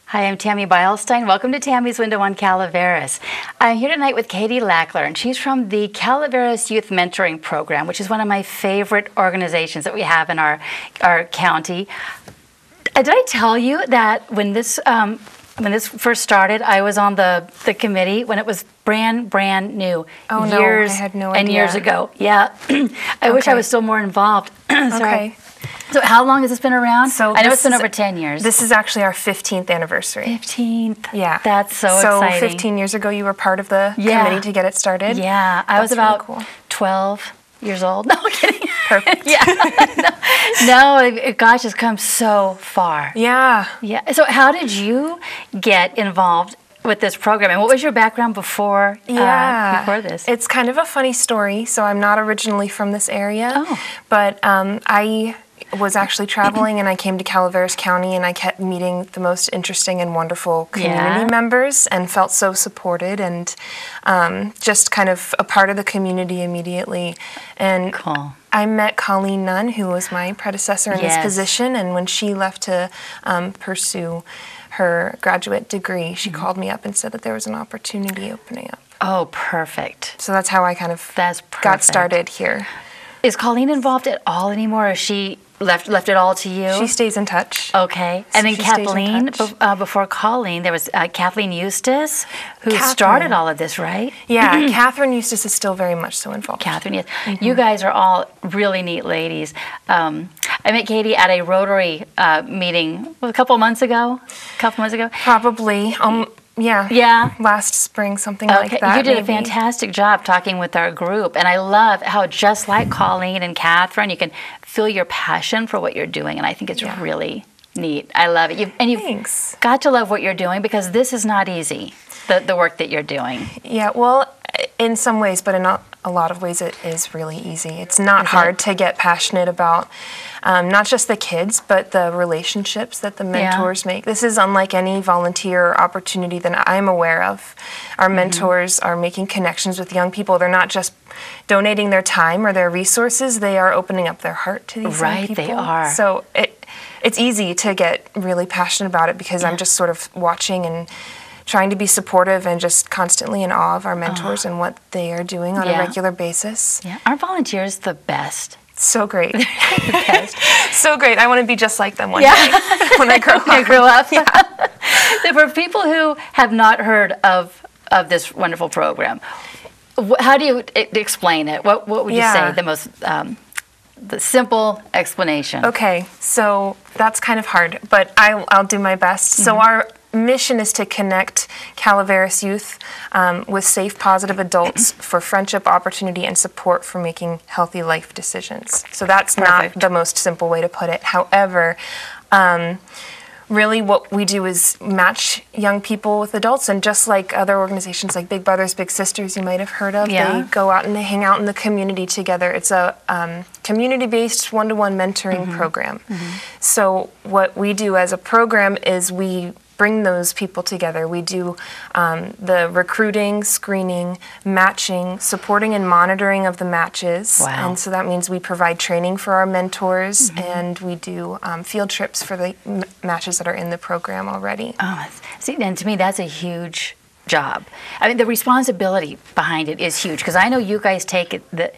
Hi, I'm Tammy Beilstein. Welcome to Tammy's Window on Calaveras. I'm here tonight with Katie Lackler, and she's from the Calaveras Youth Mentoring Program, which is one of my favorite organizations that we have in our county. Did I tell you that when this first started, I was on the committee when it was brand new, Oh, years no, I had no idea. and years ago. Yeah, I wish I was still more involved. Okay. So how long has this been around? So I know it's been over 10 years. This is actually our 15th anniversary. 15th. Yeah. That's so exciting. So 15 years ago, you were part of the committee to get it started? Yeah. I was That's about really cool. 12 years old. No, I'm kidding. Perfect. Yeah. Gosh, it's come so far. Yeah. Yeah. So how did you get involved with this program, and what was your background before this? It's kind of a funny story. So I'm not originally from this area, but I was actually traveling and I came to Calaveras County and I kept meeting the most interesting and wonderful community members and felt so supported and just kind of a part of the community immediately. And I met Colleen Nunn, who was my predecessor in this position, and when she left to pursue her graduate degree, she called me up and said that there was an opportunity opening up. Oh, perfect. So that's how I kind of got started here. Is Colleen involved at all anymore, or is she left it all to you? She stays in touch. Okay. And then Kathleen, before Colleen, there was Kathleen Eustace, who started all of this, right? Yeah, Catherine Eustace is still very much so involved. Catherine, yes. You guys are all really neat ladies. I met Katie at a Rotary meeting a couple months ago. Probably. Yeah. Last spring, something like that. You did a fantastic job talking with our group, and I love how, just like Colleen and Catherine, you can feel your passion for what you're doing, and I think it's really neat. I love it. You've got to love what you're doing, because this is not easy, the work that you're doing. Yeah, well, in some ways, but in a lot of ways it is really easy. It's not hard to get passionate about not just the kids, but the relationships that the mentors make. This is unlike any volunteer opportunity that I'm aware of. Our mentors are making connections with young people. They're not just donating their time or their resources. They are opening up their heart to these young people. They are. So it's easy to get really passionate about it, because I'm just sort of watching and trying to be supportive and just constantly in awe of our mentors and what they are doing on a regular basis. Yeah, our volunteers the best. So great. The best. So great. I want to be just like them one day when I grow up. So for people who have not heard of this wonderful program, how do you explain it? What would you say the most the simple explanation? Okay, so that's kind of hard, but I'll do my best. So our mission is to connect Calaveras youth with safe, positive adults for friendship, opportunity, and support for making healthy life decisions. So that's not the most simple way to put it. However, really what we do is match young people with adults, and just like other organizations like Big Brothers Big Sisters you might have heard of, they go out and they hang out in the community together. It's a community-based one-to-one mentoring program. So what we do as a program is we bring those people together. We do the recruiting, screening, matching, supporting and monitoring of the matches. Wow. And so that means we provide training for our mentors, and we do field trips for the matches that are in the program already. See, and to me, that's a huge job. I mean, the responsibility behind it is huge, because I know you guys take the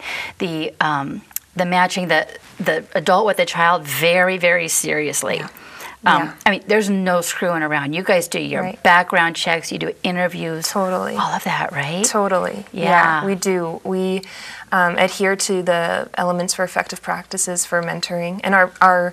matching the adult with the child very, very seriously. I mean, there's no screwing around. You guys do your background checks, you do interviews. Totally. All of that, right? Totally. Yeah, we do. We adhere to the elements for effective practices for mentoring. And our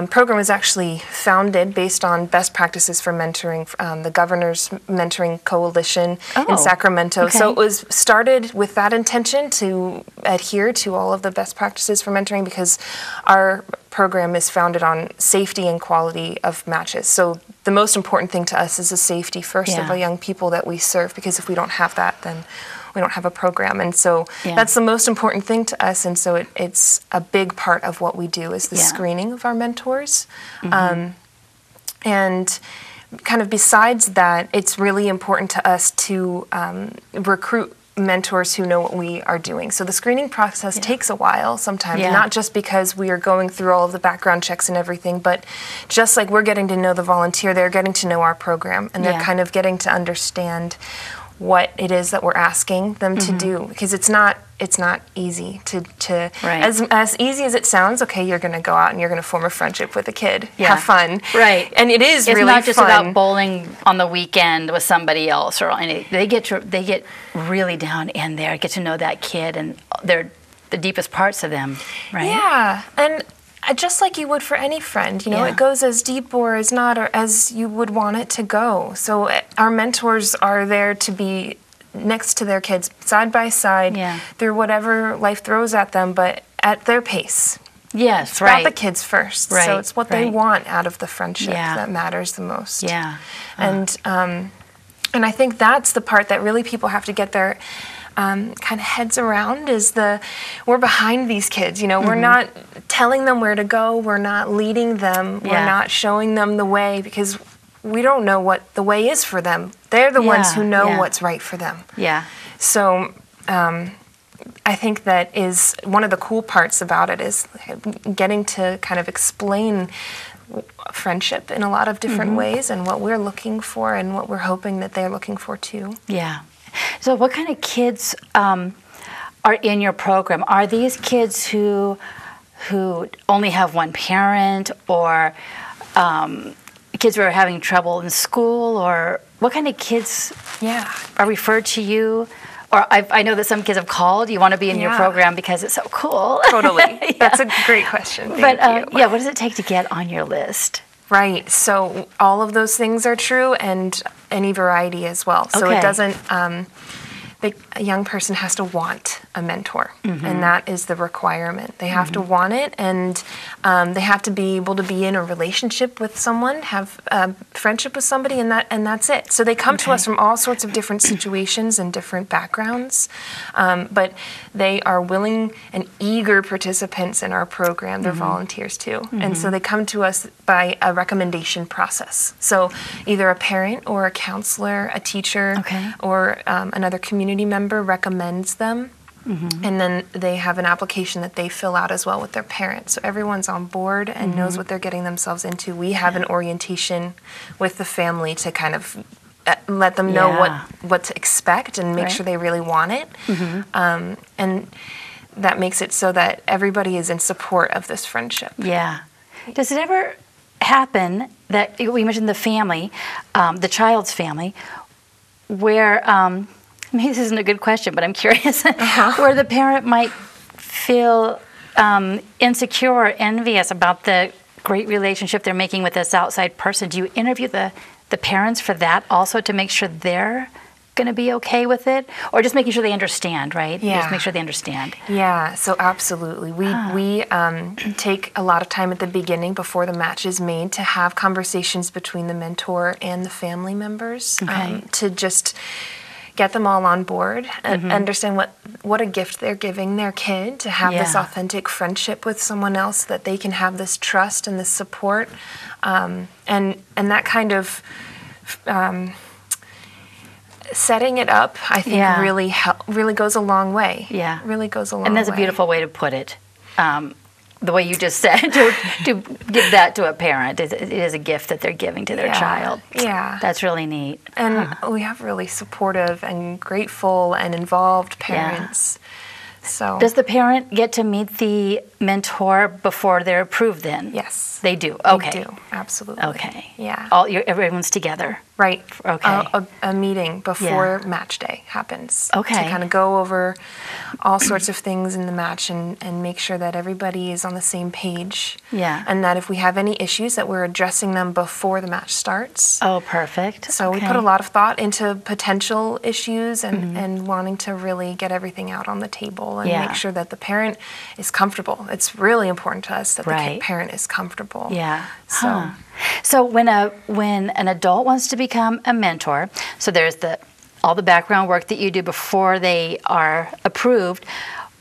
program is actually founded based on best practices for mentoring, the Governor's Mentoring Coalition in Sacramento. So it was started with that intention to adhere to all of the best practices for mentoring, because our program is founded on safety and quality of matches. So the most important thing to us is the safety first of the young people that we serve, because if we don't have that, then we don't have a program. And so that's the most important thing to us, and so it's a big part of what we do is the screening of our mentors. And kind of besides that, it's really important to us to recruit mentors who know what we are doing. So the screening process takes a while sometimes, not just because we are going through all of the background checks and everything, but just like we're getting to know the volunteer, they're getting to know our program, and they're kind of getting to understand what it is that we're asking them to do, because it's not easy to as easy as it sounds. Okay, you're going to go out and you're going to form a friendship with a kid, have fun, right? And it is it's really not just fun. about bowling on the weekend with somebody else, or they get really down in there, get to know that kid and the deepest parts of them, right? Yeah, and just like you would for any friend, it goes as deep or as not or as you would want it to go. So our mentors are there to be next to their kids, side by side, through whatever life throws at them, but at their pace. Yes, it's about the kids first. Right, so it's what they want out of the friendship that matters the most. Yeah. And I think that's the part that really people have to get their kind of heads around, is we're behind these kids. We're not telling them where to go. We're not leading them. We're not showing them the way, because we don't know what the way is for them. They're the ones who know what's right for them. Yeah. So I think that is one of the cool parts about it, is getting to kind of explain friendship in a lot of different ways, and what we're looking for and what we're hoping that they're looking for too. Yeah. So what kind of kids are in your program? Are these kids who only have one parent, or kids who are having trouble in school, or what kind of kids are referred to you? Or I know that some kids have called, you want to be in your program because it's so cool. Totally. That's a great question. Thank you. What does it take to get on your list? Right. So all of those things are true, and any variety as well. So it doesn't, a young person has to want a mentor, and that is the requirement. They have to want it, and they have to be able to be in a relationship with someone, have a friendship with somebody, and that's it. So they come to us from all sorts of different situations and different backgrounds, but they are willing and eager participants in our program. They're volunteers too, and so they come to us by a recommendation process. So either a parent or a counselor, a teacher, or another community member recommends them, and then they have an application that they fill out as well with their parents. So everyone's on board and knows what they're getting themselves into. We have an orientation with the family to kind of let them know what to expect and make sure they really want it. And that makes it so that everybody is in support of this friendship. Yeah. Does it ever happen that, we mentioned the family, the child's family, where maybe this isn't a good question, but I'm curious, where the parent might feel insecure or envious about the great relationship they're making with this outside person. Do you interview the parents for that also, to make sure they're going to be okay with it? Or just making sure they understand, right? Yeah. Just make sure they understand. Yeah, so absolutely. We take a lot of time at the beginning, before the match is made, to have conversations between the mentor and the family members, to just get them all on board and understand what a gift they're giving their kid, to have this authentic friendship with someone else, that they can have this trust and this support, and that kind of setting it up, I think, really goes a long way. Yeah, really goes a long way. And that's a beautiful way to put it. The way you just said, to give that to a parent, it is a gift that they're giving to their child. Yeah. That's really neat. And we have really supportive and grateful and involved parents. So, does the parent get to meet the mentor before they're approved then? Yes. They do? Okay. They do, absolutely. Okay. Yeah. Everyone's together? Right. Okay. A meeting before match day happens. Okay. To kind of go over all sorts of things in the match and make sure that everybody is on the same page. Yeah. And that if we have any issues, that we're addressing them before the match starts. Oh, perfect. So we put a lot of thought into potential issues and wanting to really get everything out on the table and make sure that the parent is comfortable. It's really important to us that the parent is comfortable. Yeah. So when an adult wants to become a mentor, so there's all the background work that you do before they are approved.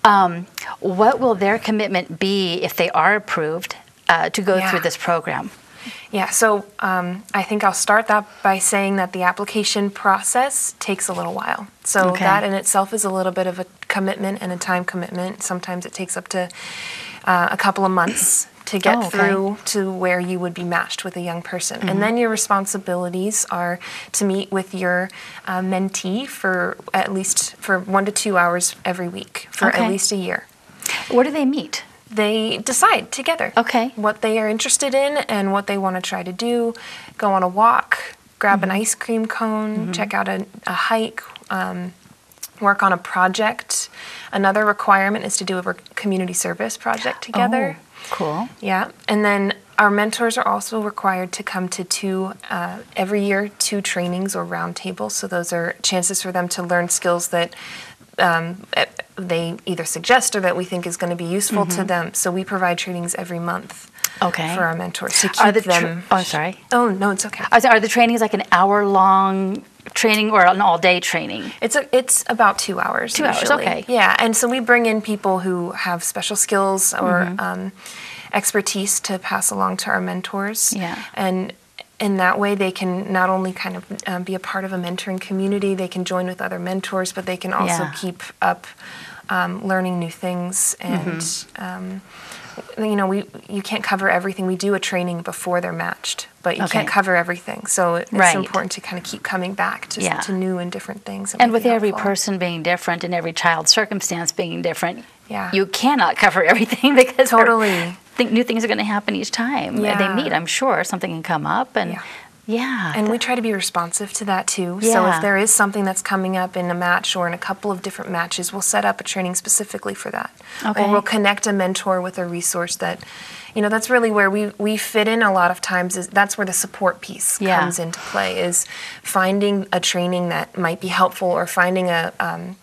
What will their commitment be if they are approved to go through this program? Yeah, so I think I'll start that by saying that the application process takes a little while. So that in itself is a little bit of a commitment and a time commitment. Sometimes it takes up to a couple of months to get through to where you would be matched with a young person. And then your responsibilities are to meet with your mentee for at least 1 to 2 hours every week for at least a year. Where do they meet? They decide together what they are interested in and what they want to try to do. Go on a walk, grab an ice cream cone, check out a hike, work on a project. Another requirement is to do a community service project together. Oh, cool. Yeah. And then our mentors are also required to come to every year, 2 trainings or roundtables. So those are chances for them to learn skills that they either suggest or that we think is going to be useful to them. So we provide trainings every month for our mentors to keep them. Oh, sorry. Oh, no, it's okay. Are the trainings like an hour-long training or an all-day training? It's about 2 hours. 2 hours, usually. okay. Yeah, and so we bring in people who have special skills or expertise to pass along to our mentors. Yeah. And in that way, they can not only kind of be a part of a mentoring community, they can join with other mentors, but they can also keep up learning new things. And, you can't cover everything. We do a training before they're matched, but you can't cover everything. So it's important to kind of keep coming back to new and different things. And with every person being different and every child's circumstance being different, you cannot cover everything because new things are going to happen each time they meet. I'm sure something can come up and and we try to be responsive to that too. So if there is something that's coming up in a match or in a couple of different matches, we'll set up a training specifically for that. Or we'll connect a mentor with a resource that, that's really where we fit in a lot of times. That's where the support piece comes into play, is finding a training that might be helpful or finding a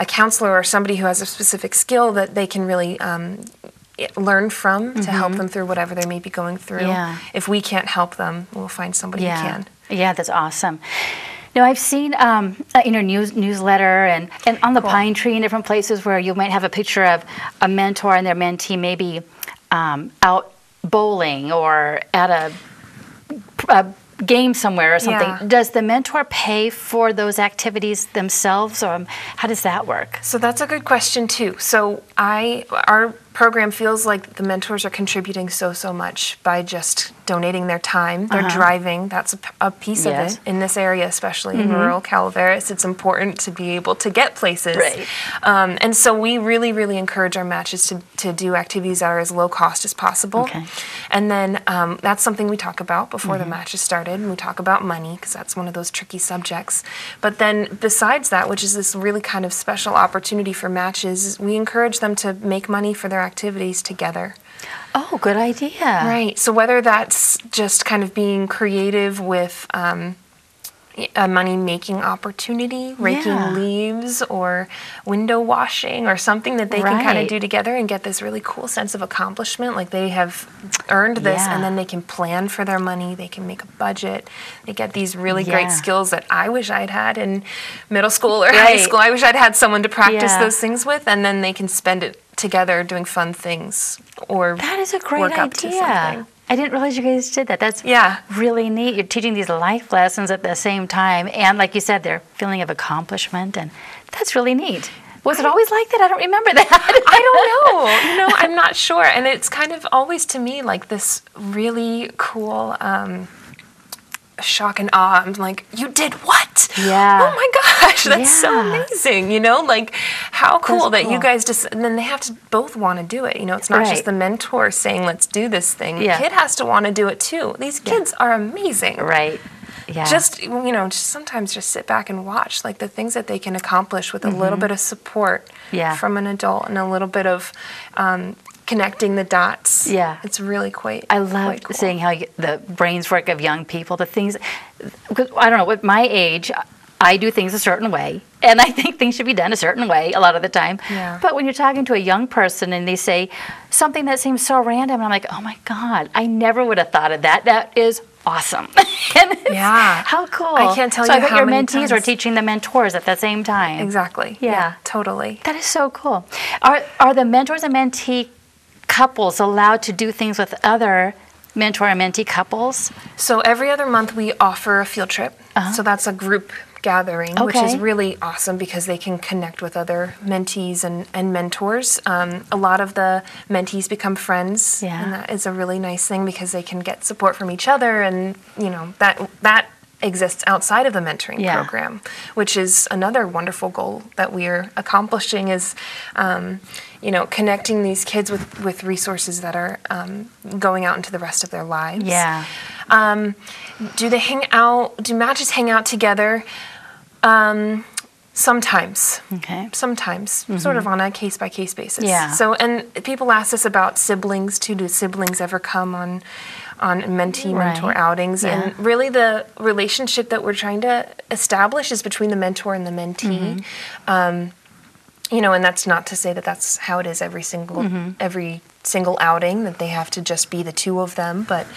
counselor or somebody who has a specific skill that they can really learn from to help them through whatever they may be going through. If we can't help them, we'll find somebody who can. Yeah, that's awesome. Now, I've seen newsletter and on the Pine Tree in different places where you might have a picture of a mentor and their mentee maybe out bowling or at a game somewhere or something. Does the mentor pay for those activities themselves, or how does that work? So that's a good question too. So our program feels like the mentors are contributing so much by just donating their time. They're driving. That's a piece of it. In this area, especially in rural Calaveras, it's important to be able to get places. And so we really, really encourage our matches to do activities that are as low cost as possible. And then that's something we talk about before the matches started. And we talk about money because that's one of those tricky subjects. But then besides that, which is this really kind of special opportunity for matches, we encourage them to make money for their activities together. Oh, good idea. Right. So whether that's just kind of being creative with a money-making opportunity, raking leaves or window washing or something that they can kind of do together and get this really cool sense of accomplishment, like they have earned this, and then they can plan for their money, they can make a budget, they get these really great skills that I wish I'd had in middle school or high school. I wish I'd had someone to practice those things with, and then they can spend it together doing fun things or that is a great work idea. up to something. I didn't realize you guys did that. That's really neat. You're teaching these life lessons at the same time. And like you said, their feeling of accomplishment. And that's really neat. Was it always like that? I don't remember that. I don't know. I'm not sure. And it's kind of always to me like this really cool shock and awe. I'm like, you did what? Yeah. Oh my gosh, that's so amazing. Like how cool that you guys just, and then they have to both want to do it. It's not just the mentor saying, let's do this thing. The kid has to want to do it too. These kids are amazing. Right. Yeah. Just, just sometimes just sit back and watch like the things that they can accomplish with a little bit of support from an adult and a little bit of connecting the dots. Yeah. It's really quite I love cool. seeing how the brains work of young people, the things, because I don't know, at my age, I do things a certain way, and I think things should be done a certain way a lot of the time. Yeah. But when you're talking to a young person and they say something that seems so random, and I'm like, oh my God, I never would have thought of that. That is awesome. How cool. I can't tell you how I bet your many mentees are teaching the mentors at the same time. Exactly. Yeah, totally. That is so cool. Are the mentors and mentee couples allowed to do things with other mentor and mentee couples? So every other month we offer a field trip. So that's a group gathering, which is really awesome because they can connect with other mentees and mentors. A lot of the mentees become friends, and that is a really nice thing because they can get support from each other, and that exists outside of the mentoring program, which is another wonderful goal that we're accomplishing is, connecting these kids with resources that are going out into the rest of their lives. Yeah. Do they hang out? Do matches hang out together? Sometimes. Okay. Sometimes, sort of on a case-by-case basis. Yeah. So, and people ask us about siblings too. Do siblings ever come on mentee-mentor outings? Yeah. And really the relationship that we're trying to establish is between the mentor and the mentee. And that's not to say that that's how it is every single outing, that they have to just be the two of them. But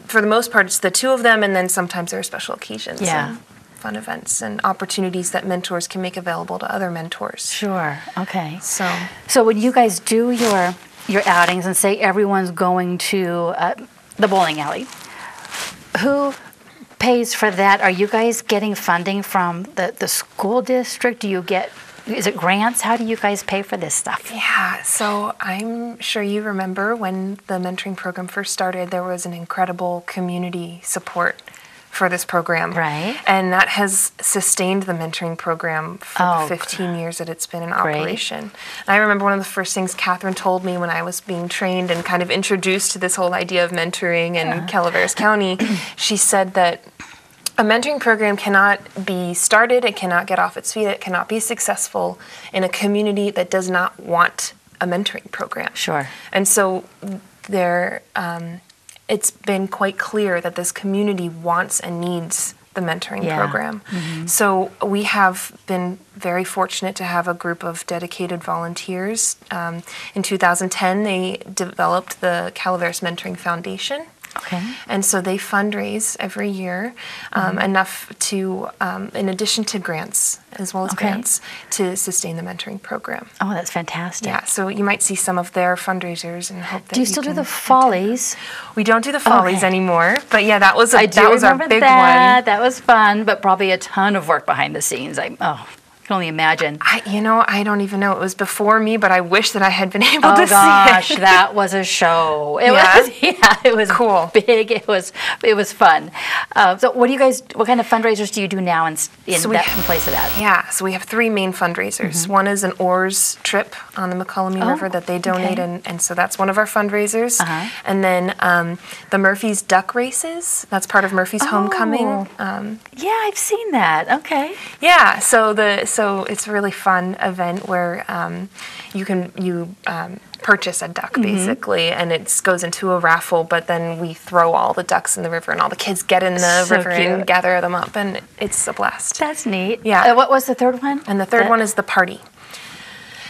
for the most part, it's the two of them, and then sometimes there are special occasions. And fun events and opportunities that mentors can make available to other mentors. Sure. Okay. So when you guys do your outings and say everyone's going to the bowling alley, who pays for that? Are you guys getting funding from the school district? Is it grants? How do you guys pay for this stuff? Yeah, so I'm sure you remember when the mentoring program first started, there was an incredible community support for this program. Right. And that has sustained the mentoring program for the 15 years that it's been in operation. And I remember one of the first things Catherine told me when I was being trained and kind of introduced to this whole idea of mentoring in Calaveras County, she said that a mentoring program cannot be started, it cannot get off its feet, it cannot be successful in a community that does not want a mentoring program. Sure. And so it's been quite clear that this community wants and needs the mentoring program. So we have been very fortunate to have a group of dedicated volunteers. In 2010, they developed the Calaveras Mentoring Foundation. Okay. And so they fundraise every year enough to, in addition to grants, as well as grants, to sustain the mentoring program. Oh, that's fantastic. Yeah, so you might see some of their fundraisers and hope that. Do you still do the follies? We don't do the follies anymore, but yeah, that was our big one. That was fun, but probably a ton of work behind the scenes. I can only imagine. I don't even know. It was before me, but I wish that I had been able to see it. Oh gosh, that was a show. It was cool. Big. It was fun. So what kind of fundraisers do you do now in place of that? Yeah, so we have three main fundraisers. One is an oars trip on the McCollum River that they donate, and so that's one of our fundraisers. And then the Murphy's Duck Races, that's part of Murphy's Homecoming. Yeah, I've seen that. Okay. Yeah, so it's a really fun event where you purchase a duck basically, and it goes into a raffle, but then we throw all the ducks in the river and all the kids get in the river and gather them up, and it's a blast. That's neat. Yeah. What was the third one? And the third one is the party.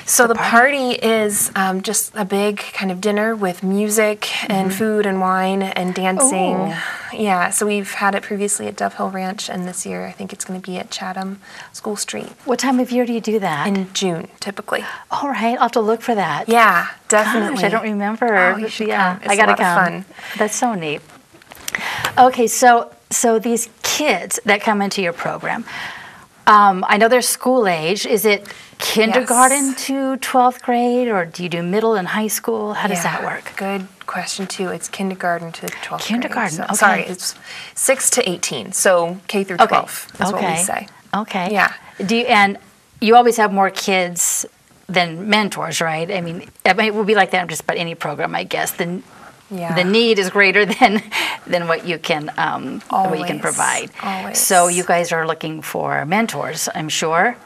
So the party is just a big kind of dinner with music and food and wine and dancing. Ooh. Yeah, so we've had it previously at Dove Hill Ranch, and this year I think it's going to be at Chatham School Street. What time of year do you do that? In June, typically. All right, I'll have to look for that. Yeah, definitely. Gosh, I don't remember. Oh, you should come. It's I got to come. Fun. That's so neat. Okay, so these kids that come into your program, I know they're school age. Is it kindergarten to 12th grade, or do you do middle and high school? How does that work? Good question, too. It's kindergarten to 12th grade. Kindergarten, okay. Sorry, it's 6 to 18, so K through 12 is what we say. Okay. Yeah. And you always have more kids than mentors, right? I mean, it would be like that in just about any program, I guess. The need is greater than what you can provide. Always. So you guys are looking for mentors, I'm sure.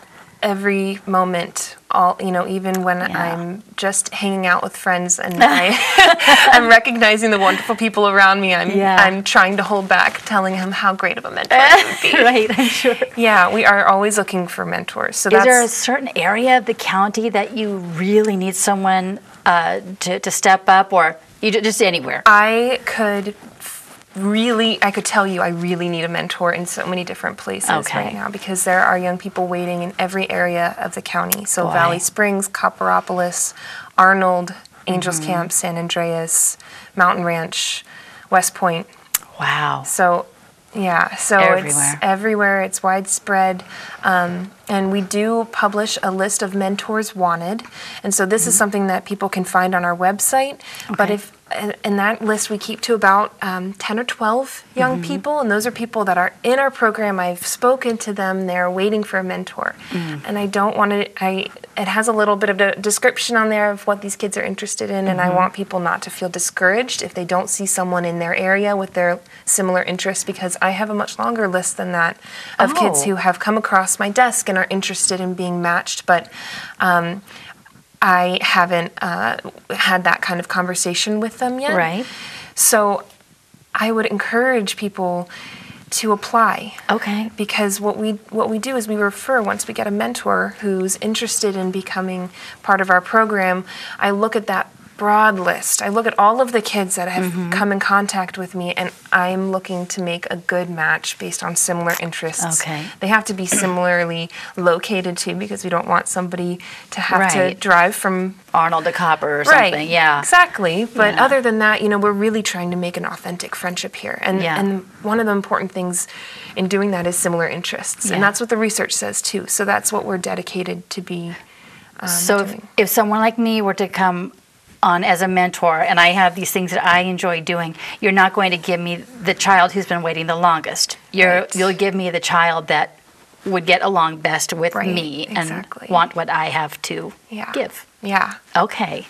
Every moment, even when I'm just hanging out with friends and I'm recognizing the wonderful people around me, I'm trying to hold back, telling them how great of a mentor I would be. Right, I'm sure. Yeah, we are always looking for mentors. So is there a certain area of the county that you really need someone to step up, or you just anywhere? I could tell you I really need a mentor in so many different places right now, because there are young people waiting in every area of the county. So Valley Springs, Copperopolis, Arnold, Angels Camp, San Andreas, Mountain Ranch, West Point. Wow. So, yeah, so Everywhere. it's everywhere, it's widespread, and we do publish a list of mentors wanted, and so this is something that people can find on our website, but if in that list we keep to about 10 or 12 young people, and those are people that are in our program. I've spoken to them, they're waiting for a mentor, and I don't want to, it has a little bit of a description on there of what these kids are interested in, and I want people not to feel discouraged if they don't see someone in their area with their similar interests, because I have a much longer list than that of kids who have come across my desk and are interested in being matched, but I haven't had that kind of conversation with them yet. Right. So I would encourage people to apply. Okay. Because what we do is we refer, once we get a mentor who's interested in becoming part of our program, I look at that broad list. I look at all of the kids that have come in contact with me, and I'm looking to make a good match based on similar interests. Okay. They have to be similarly located too, because we don't want somebody to have to drive from Arnold to Copper or something. Yeah. Exactly. But other than that, we're really trying to make an authentic friendship here. And one of the important things in doing that is similar interests. And that's what the research says too. So that's what we're dedicated to be doing. If someone like me were to come on as a mentor, and I have these things that I enjoy doing, you're not going to give me the child who's been waiting the longest. You'll give me the child that would get along best with me and want what I have to give. Yeah. Okay.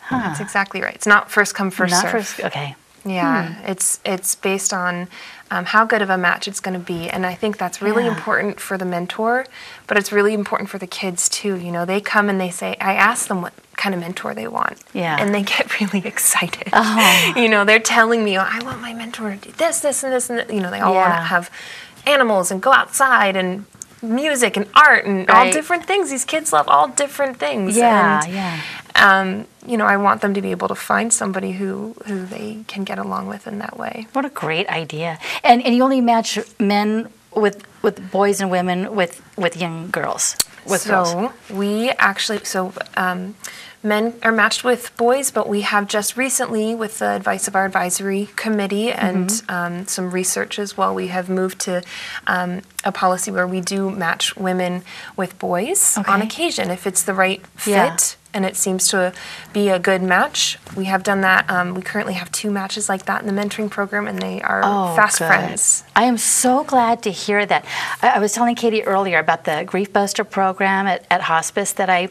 That's exactly right. It's not first come, first serve. Okay. Yeah. It's based on how good of a match it's going to be. And I think that's really important for the mentor, but it's really important for the kids too. They come and they say, I ask them what kind of mentor they want. Yeah. And they get really excited. They're telling me, I want my mentor to do this, this, and this, and that. They all want to have animals and go outside and music and art and all different things. These kids love all different things. I want them to be able to find somebody who they can get along with in that way. What a great idea. And you only match men with boys and women with young girls. We actually, men are matched with boys, but we have just recently, with the advice of our advisory committee and some research as well, we have moved to a policy where we do match women with boys on occasion if it's the right fit. And it seems to be a good match. We have done that. We currently have 2 matches like that in the mentoring program, and they are fast friends. I am so glad to hear that. I was telling Katie earlier about the Grief Buster program at hospice that I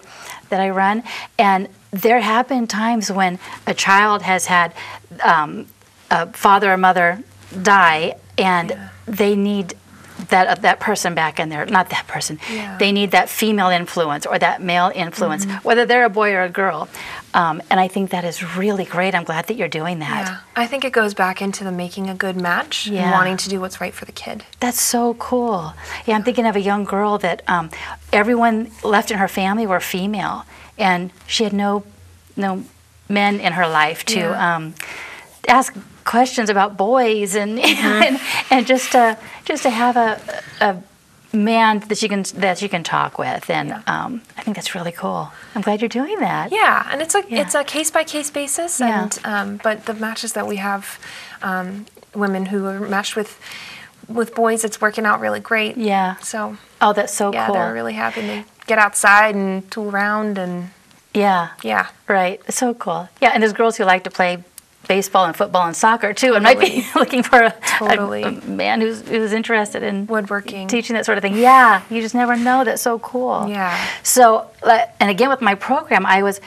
run, and there have been times when a child has had a father or mother die, and they need that person back in there, not that person. They need that female influence or that male influence, whether they're a boy or a girl. And I think that is really great. I'm glad that you're doing that. Yeah. I think it goes back into the making a good match and wanting to do what's right for the kid. That's so cool. Yeah, I'm thinking of a young girl that everyone left in her family were female, and she had no men in her life to ask questions about boys and just to have a man that you can talk with, and I think that's really cool. I'm glad you're doing that. Yeah, and it's a case by case basis, and but the matches that we have, women who are matched with boys, it's working out really great. Yeah. So. Oh, that's so cool. Yeah, they're really happy. They get outside and tool around and. Yeah. Right. It's so cool. Yeah, and there's girls who like to play baseball and football and soccer too, and might be looking for a man who's interested in woodworking, teaching that sort of thing. Yeah, you just never know. That's so cool. Yeah. So, and again with my program, I was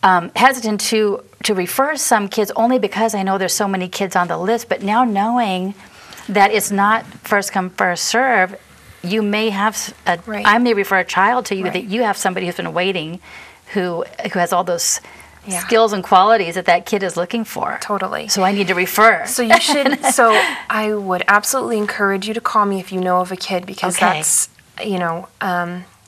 hesitant to refer some kids only because I know there's so many kids on the list. But now knowing that it's not first come first serve, you may have I may refer a child to you that you have somebody who's been waiting, who has all those skills and qualities that kid is looking for. Totally. So I need to refer. So you should. So I would absolutely encourage you to call me if you know of a kid, because that's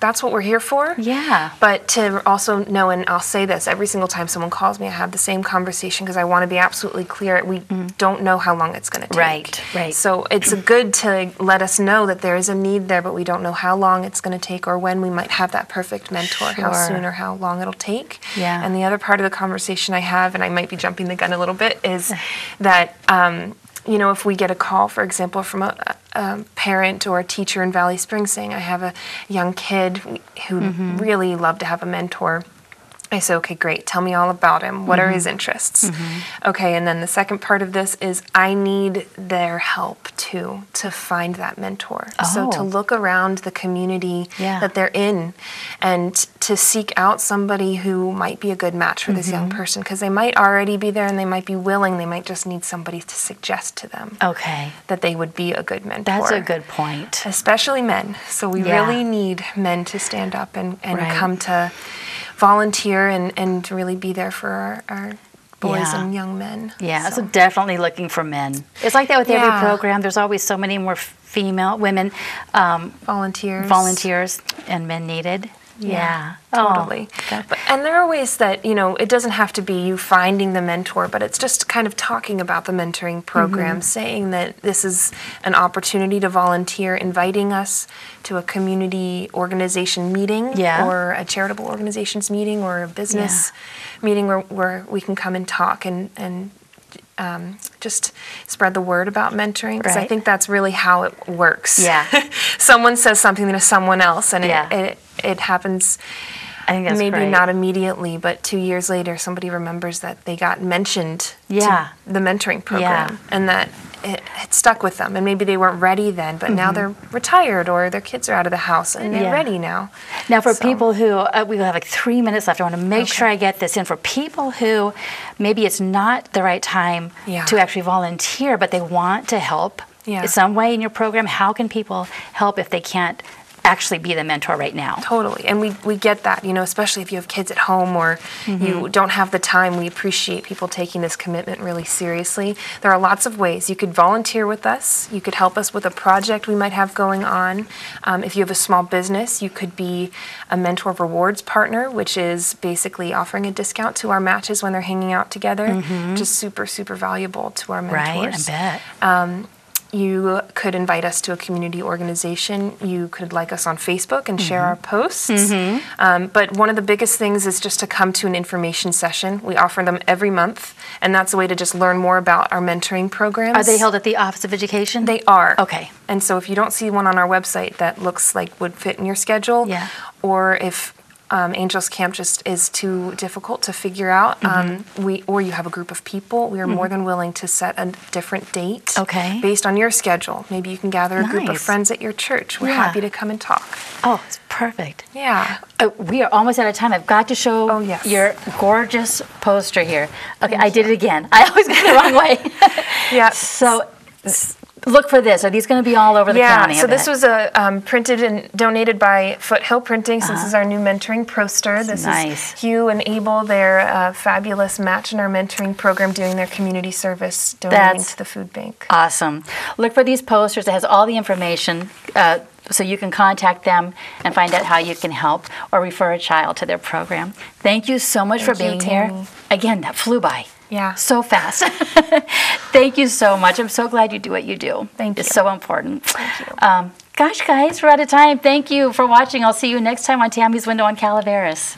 that's what we're here for. Yeah. But to also know, and I'll say this, every single time someone calls me, I have the same conversation because I want to be absolutely clear. We don't know how long it's going to take. Right, right. So it's good to let us know that there is a need there, but we don't know how long it's going to take or when we might have that perfect mentor, how soon or how long it'll take. Yeah. And the other part of the conversation I have, and I might be jumping the gun a little bit, is that, you know, if we get a call, for example, from a parent or a teacher in Valley Springs saying, I have a young kid who'd really love to have a mentor, I say, okay, great. Tell me all about him. What are his interests? Okay, and then the second part of this is I need their help too to find that mentor. So to look around the community that they're in and to seek out somebody who might be a good match for this young person, because they might already be there and they might be willing. They might just need somebody to suggest to them that they would be a good mentor. That's a good point. Especially men. So we really need men to stand up and come to volunteer and really be there for our boys and young men. Yeah, so definitely looking for men. It's like that with every program. There's always so many more women volunteers and men needed. Yeah, totally. And there are ways that, you know, it doesn't have to be you finding the mentor, but it's just kind of talking about the mentoring program, saying that this is an opportunity to volunteer, inviting us to a community organization meeting or a charitable organizations meeting or a business meeting where we can come and talk and just spread the word about mentoring, because I think that's really how it works. Yeah. Someone says something to someone else, and it happens. I think that's maybe not immediately, but 2 years later, somebody remembers that they got mentioned to the mentoring program, and that it stuck with them. And maybe they weren't ready then, but now they're retired or their kids are out of the house and they're ready now. Now, for people who, we have like 3 minutes left. I want to make sure I get this in. For people who maybe it's not the right time to actually volunteer, but they want to help in some way in your program, how can people help if they can't actually be the mentor right now? Totally. And we get that, you know, especially if you have kids at home or you don't have the time. We appreciate people taking this commitment really seriously. There are lots of ways. You could volunteer with us. You could help us with a project we might have going on. If you have a small business, you could be a mentor rewards partner, which is basically offering a discount to our matches when they're hanging out together, which is super, super valuable to our mentors. Right, I bet. You could invite us to a community organization. You could like us on Facebook and share our posts. But one of the biggest things is just to come to an information session. We offer them every month, and that's a way to just learn more about our mentoring programs. Are they held at the Office of Education? They are. Okay. And so if you don't see one on our website that looks like would fit in your schedule, or if Angels Camp just is too difficult to figure out, or you have a group of people, we are more than willing to set a different date based on your schedule. Maybe you can gather a group of friends at your church. We're happy to come and talk. Oh, it's perfect. Yeah. We are almost out of time. I've got to show your gorgeous poster here. Okay, I did it again. I always go the wrong way. So look for this. Are these going to be all over the county? So this was printed and donated by Foothill Printing. So this is our new mentoring poster. This is Hugh and Abel. They're a fabulous match in our mentoring program, doing their community service, donating to the food bank. Awesome. Look for these posters. It has all the information. So you can contact them and find out how you can help or refer a child to their program. Thank you so much for being here. Again, that flew by. Yeah. So fast. Thank you so much. I'm so glad you do what you do. Thank you. It's so important. Thank you. Gosh, guys, we're out of time. Thank you for watching. I'll see you next time on Tammy's Window on Calaveras.